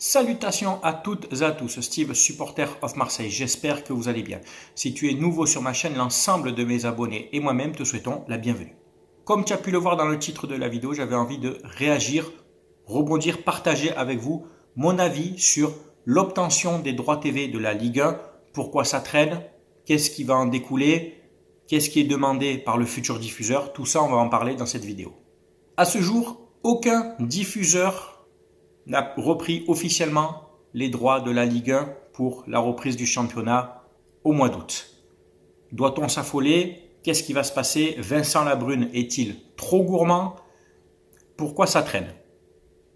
Salutations à toutes et à tous, Steve, supporter of Marseille, j'espère que vous allez bien. Si tu es nouveau sur ma chaîne, l'ensemble de mes abonnés et moi-même te souhaitons la bienvenue. Comme tu as pu le voir dans le titre de la vidéo, j'avais envie de réagir, rebondir, partager avec vous mon avis sur l'obtention des droits TV de la Ligue 1, pourquoi ça traîne, qu'est-ce qui va en découler, qu'est-ce qui est demandé par le futur diffuseur, tout ça on va en parler dans cette vidéo. À ce jour, aucun diffuseur n'a repris officiellement les droits de la Ligue 1 pour la reprise du championnat au mois d'août. Doit-on s'affoler? Qu'est-ce qui va se passer? Vincent Labrune est-il trop gourmand? Pourquoi ça traîne?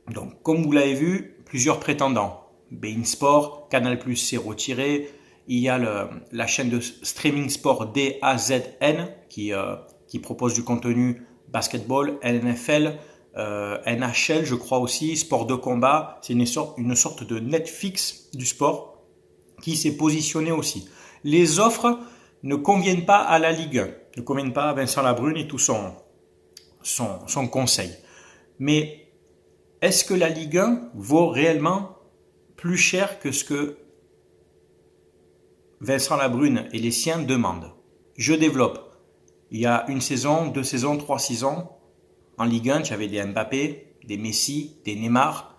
Donc, comme vous l'avez vu, plusieurs prétendants. beIN Sport, Canal+ s'est retiré. Il y a la chaîne de streaming sport DAZN qui propose du contenu basketball, NFL, NHL, je crois aussi, sport de combat. C'est une sorte de Netflix du sport qui s'est positionné aussi. Les offres ne conviennent pas à la Ligue 1, ne conviennent pas à Vincent Labrune et tout son conseil. Mais est-ce que la Ligue 1 vaut réellement plus cher que ce que Vincent Labrune et les siens demandent? Je développe. Il y a une saison, 2 saisons, 3 saisons. En Ligue 1, tu avais des Mbappé, des Messi, des Neymar.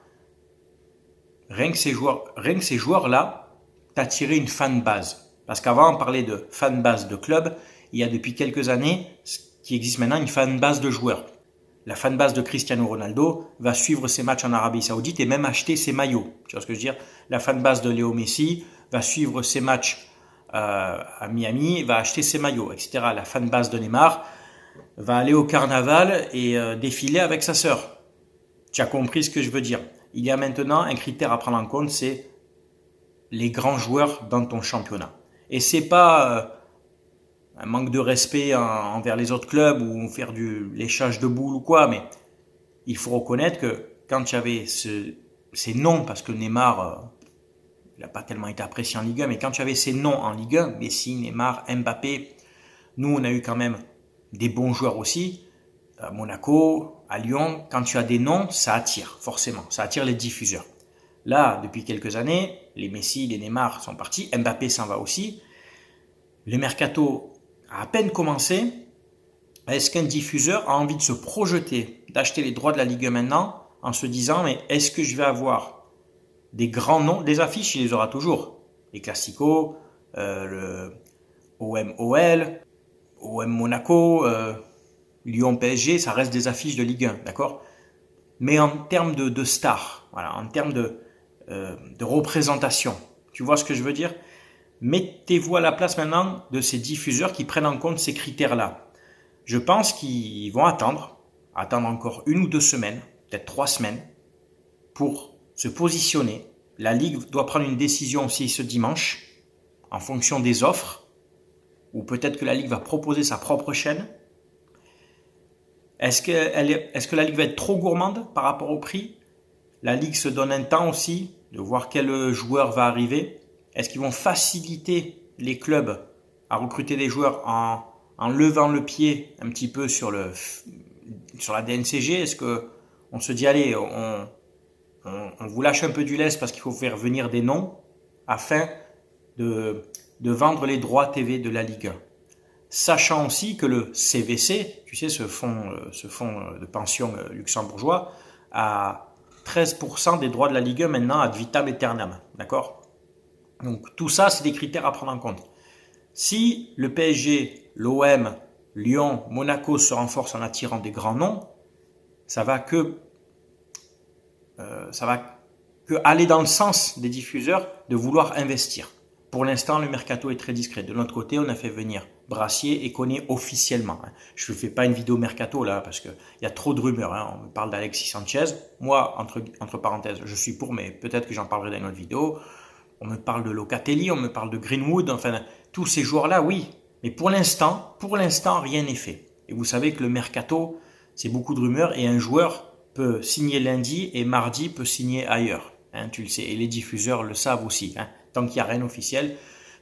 Rien que ces joueurs-là t'attiraient une fan base. Parce qu'avant, on parlait de fan base de club. Il y a depuis quelques années, ce qui existe maintenant, une fan base de joueurs. La fan base de Cristiano Ronaldo va suivre ses matchs en Arabie Saoudite et même acheter ses maillots. Tu vois ce que je veux dire? La fan base de Léo Messi va suivre ses matchs à Miami, va acheter ses maillots, etc. La fan base de Neymar va aller au carnaval et défiler avec sa sœur. Tu as compris ce que je veux dire. Il y a maintenant un critère à prendre en compte, c'est les grands joueurs dans ton championnat. Et c'est pas un manque de respect envers les autres clubs ou faire du léchage de boules ou quoi, mais il faut reconnaître que quand tu avais ces noms, parce que Neymar, il n'a pas tellement été apprécié en Ligue 1, mais quand tu avais ces noms en Ligue 1, Messi, Neymar, Mbappé, nous on a eu quand même des bons joueurs aussi, à Monaco, à Lyon. Quand tu as des noms, ça attire, forcément. Ça attire les diffuseurs. Là, depuis quelques années, les Messi, les Neymar sont partis. Mbappé s'en va aussi. Le mercato a à peine commencé. Est-ce qu'un diffuseur a envie de se projeter, d'acheter les droits de la Ligue 1 maintenant, en se disant, mais est-ce que je vais avoir des grands noms? Des affiches, il les aura toujours. Les Classicos, le OM-OL, OM Monaco, Lyon PSG, ça reste des affiches de Ligue 1, d'accord? Mais en termes de stars, voilà, en termes de représentation, tu vois ce que je veux dire? Mettez-vous à la place maintenant de ces diffuseurs qui prennent en compte ces critères-là. Je pense qu'ils vont attendre encore 1 ou 2 semaines, peut-être 3 semaines, pour se positionner. La Ligue doit prendre une décision aussi ce dimanche, en fonction des offres, ou peut-être que la Ligue va proposer sa propre chaîne. Est-ce que la Ligue va être trop gourmande par rapport au prix? La Ligue se donne un temps aussi de voir quel joueur va arriver. Est-ce qu'ils vont faciliter les clubs à recruter des joueurs en levant le pied un petit peu sur la DNCG? Est-ce qu'on se dit, allez, on vous lâche un peu du lest parce qu'il faut faire venir des noms afin de vendre les droits TV de la Ligue 1. Sachant aussi que le CVC, tu sais, ce fonds de pension luxembourgeois, a 13% des droits de la Ligue 1 maintenant ad vitam aeternam. D'accord? Donc tout ça, c'est des critères à prendre en compte. Si le PSG, l'OM, Lyon, Monaco se renforcent en attirant des grands noms, ça va que aller dans le sens des diffuseurs de vouloir investir. Pour l'instant, le mercato est très discret. De l'autre côté, on a fait venir Brassier et Koné officiellement. Je ne fais pas une vidéo mercato là parce qu'il y a trop de rumeurs. On me parle d'Alexis Sanchez. Moi, entre parenthèses, je suis pour, mais peut-être que j'en parlerai dans une autre vidéo. On me parle de Locatelli, on me parle de Greenwood. Enfin, tous ces joueurs-là, oui. Mais pour l'instant, rien n'est fait. Et vous savez que le mercato, c'est beaucoup de rumeurs et un joueur peut signer lundi et mardi peut signer ailleurs. Tu le sais. Et les diffuseurs le savent aussi. Tant qu'il n'y a rien officiel.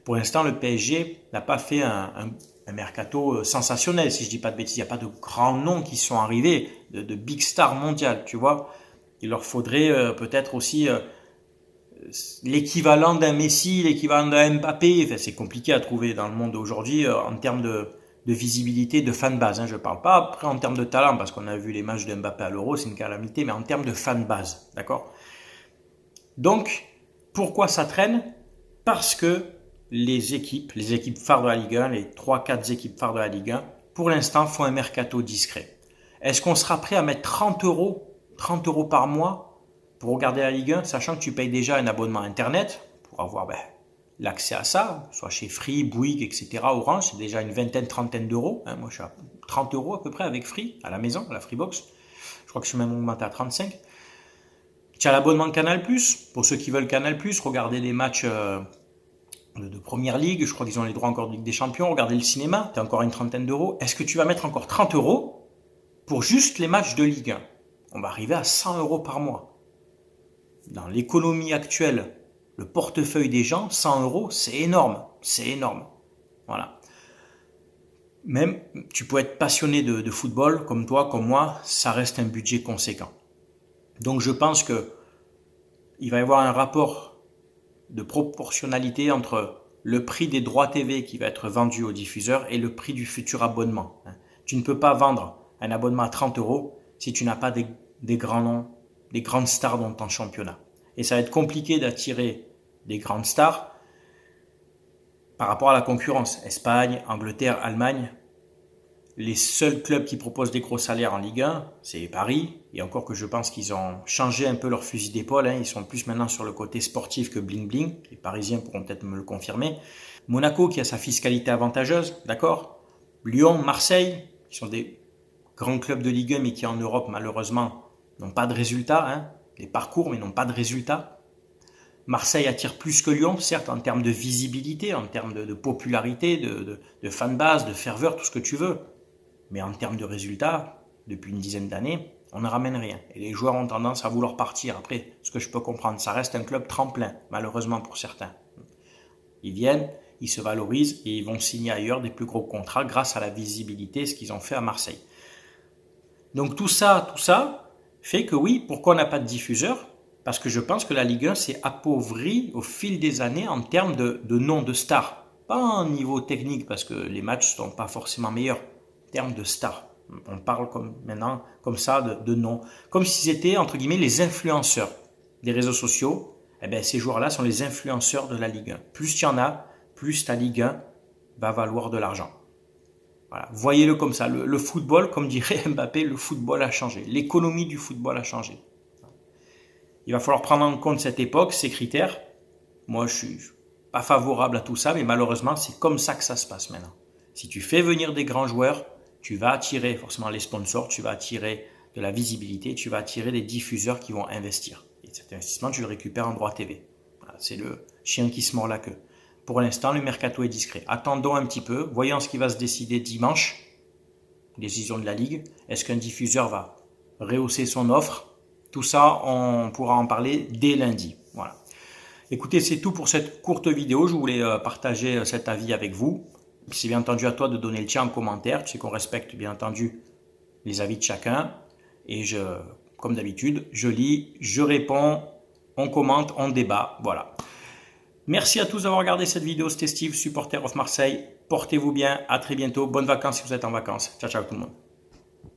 Pour l'instant, le PSG n'a pas fait un mercato sensationnel, si je ne dis pas de bêtises. Il n'y a pas de grands noms qui sont arrivés, de big stars mondiales, tu vois. Il leur faudrait peut-être aussi l'équivalent d'un Messi, l'équivalent d'un Mbappé. Enfin, c'est compliqué à trouver dans le monde d'aujourd'hui en termes de visibilité, de fanbase. Hein. Je ne parle pas après en termes de talent, parce qu'on a vu les matchs de Mbappé à l'Euro, c'est une calamité, mais en termes de fanbase. D'accord? Donc, pourquoi ça traîne? Parce que les équipes phares de la Ligue 1, les 3-4 équipes phares de la Ligue 1, pour l'instant, font un mercato discret. Est-ce qu'on sera prêt à mettre 30 euros par mois pour regarder la Ligue 1, sachant que tu payes déjà un abonnement Internet pour avoir l'accès à ça, soit chez Free, Bouygues, etc., Orange, c'est déjà une vingtaine, trentaine d'euros. Hein, moi, je suis à 30 euros à peu près avec Free, à la maison, à la Freebox. Je crois que je suis même augmenté à 35. Tu as l'abonnement Canal+, pour ceux qui veulent Canal+, regarder les matchs de Première Ligue, je crois qu'ils ont les droits encore de Ligue des Champions, regarder le cinéma, tu as encore une trentaine d'euros. Est-ce que tu vas mettre encore 30 euros pour juste les matchs de Ligue 1? On va arriver à 100 euros par mois. Dans l'économie actuelle, le portefeuille des gens, 100 euros, c'est énorme. C'est énorme. Voilà. Même, tu peux être passionné de football, comme toi, comme moi, ça reste un budget conséquent. Donc je pense que il va y avoir un rapport de proportionnalité entre le prix des droits TV qui va être vendu aux diffuseurs et le prix du futur abonnement. Tu ne peux pas vendre un abonnement à 30 euros si tu n'as pas des grands noms, des grandes stars dans ton championnat. Et ça va être compliqué d'attirer des grandes stars par rapport à la concurrence. Espagne, Angleterre, Allemagne. Les seuls clubs qui proposent des gros salaires en Ligue 1, c'est Paris. Et encore que je pense qu'ils ont changé un peu leur fusil d'épaule. Ils sont plus maintenant sur le côté sportif que bling-bling. Les Parisiens pourront peut-être me le confirmer. Monaco qui a sa fiscalité avantageuse, d'accord. Lyon, Marseille, qui sont des grands clubs de Ligue 1, mais qui en Europe, malheureusement, n'ont pas de résultats. Des parcours, mais n'ont pas de résultats. Marseille attire plus que Lyon, certes, en termes de visibilité, en termes de popularité, de fanbase, de ferveur, tout ce que tu veux. Mais en termes de résultats, depuis une dizaine d'années, on ne ramène rien. Et les joueurs ont tendance à vouloir partir. Après, ce que je peux comprendre, ça reste un club tremplin, malheureusement pour certains. Ils viennent, ils se valorisent et ils vont signer ailleurs des plus gros contrats grâce à la visibilité, ce qu'ils ont fait à Marseille. Donc tout ça fait que oui, pourquoi on n'a pas de diffuseur? Parce que je pense que la Ligue 1 s'est appauvrie au fil des années en termes de noms de stars. Pas au niveau technique, parce que les matchs ne sont pas forcément meilleurs. En termes de stars. On parle maintenant comme ça de noms. Comme si c'était, entre guillemets, les influenceurs des réseaux sociaux. Ces joueurs-là sont les influenceurs de la Ligue 1. Plus il y en a, plus ta Ligue 1 va valoir de l'argent. Voilà. Voyez-le comme ça. Le football, comme dirait Mbappé, le football a changé. L'économie du football a changé. Il va falloir prendre en compte cette époque, ces critères. Moi, je suis pas favorable à tout ça, mais malheureusement, c'est comme ça que ça se passe maintenant. Si tu fais venir des grands joueurs, tu vas attirer forcément les sponsors, tu vas attirer de la visibilité, tu vas attirer des diffuseurs qui vont investir. Et cet investissement, tu le récupères en droit TV. Voilà, c'est le chien qui se mord la queue. Pour l'instant, le mercato est discret. Attendons un petit peu, voyons ce qui va se décider dimanche. Décision de la Ligue. Est-ce qu'un diffuseur va rehausser son offre? Tout ça, on pourra en parler dès lundi. Voilà. Écoutez, c'est tout pour cette courte vidéo. Je voulais partager cet avis avec vous. C'est bien entendu à toi de donner le tien en commentaire. Tu sais qu'on respecte bien entendu les avis de chacun. Et comme d'habitude, je lis, je réponds, on commente, on débat. Voilà. Merci à tous d'avoir regardé cette vidéo. C'était Steve, supporter of Marseille. Portez-vous bien. À très bientôt. Bonnes vacances si vous êtes en vacances. Ciao, ciao tout le monde.